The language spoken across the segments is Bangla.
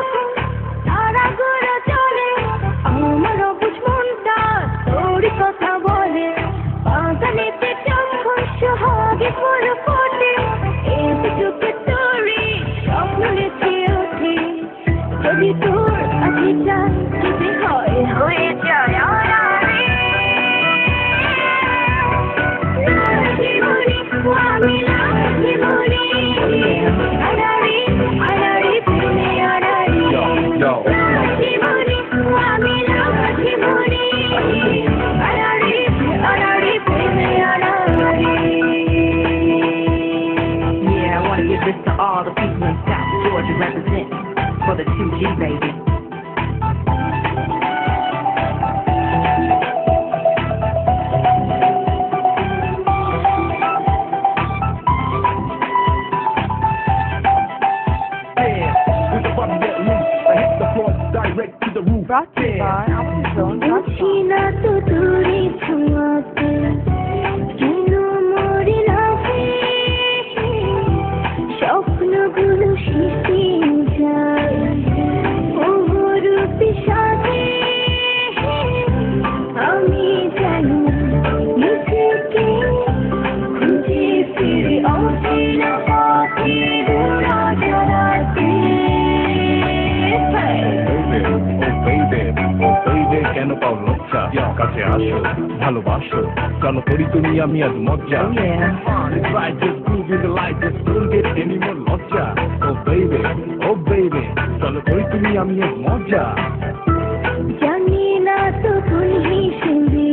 যখন তারাগুলো চলে আমার অবুঝ মনটা তোরই কথা বলে বাগানেতে যখন সোহাগে ফুল ফোটে এই চোখে তোরই স্বপ্ন লেগে ওঠে যদি তোর আগে যায় যদি হয় হয়ে যায় আমি জীবনী আড়াড়ি আড়াড়ি প্রেমে আড়াড়ি জীবনী আমি জীবনী আড়াড়ি আড়াড়ি প্রেমে আড়াড়ি Yeah, I want to give this to all the people in South Georgia represent for the 2G baby. Brought to you by বুঝিনা তো দূরে ছোঁয়াতে কেন মরে না স্বপ্নগুলো শিশে যায় রূপে সাজে আমি জানি নিজেকে খুঁজে ফিরে অচেনা পথে দৌড়া চলাতে কেন পাও লজ্জা কাছে আসো ভালোবাসো চলো করি তুমি আমি আজ মজ্জা লজ্জা ও বেইবে চলো করি তুমি আমি আজ মজ্জা জানি না তো কোন হিসেবে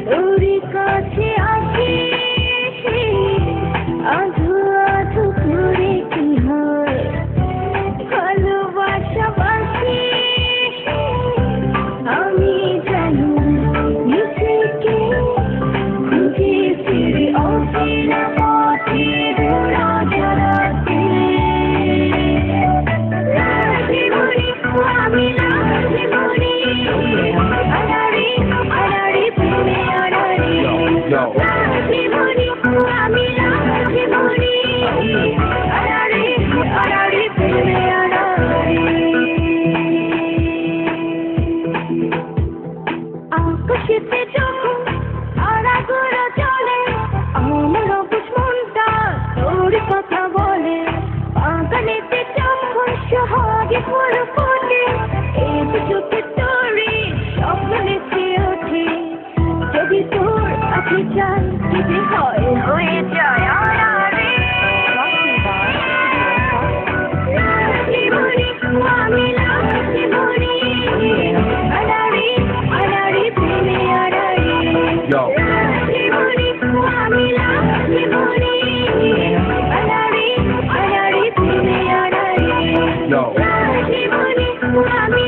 তোর কাছে আসি আধো আধো করে কি হয় ভালোবাসা বাসি আমি জানি নিজেকে খুঁজে ফিরে অচেনা পথে দৌড়া চলাতে জীবনী আমি জীবনী আড়াড়ি আড়াড়ি প্রেমে আড়াড়ি জীবনী আমি জীবনী আড়াড়ি আড়াড়ি প্রেমে আড়াড়ি আকাশেতে যখন তারাগুলো চলে আমার অবুঝ মনটা তোর কথা বলে বাগানেতে যখন সোহাগে ফুল ফোটে এই চোখে তোরই স্বপ্ন লেগে ওঠে যদি তোর আগে যায় যদি হয় হয়ে যায় জীবনী আমি জীবনী আড়াড়ি আড়াড়ি প্রেমে আড়াড়ি জীবনী আমি জীবনী আড়াড়ি আড়াড়ি প্রেমে আড়াড়ি জীবনী আমি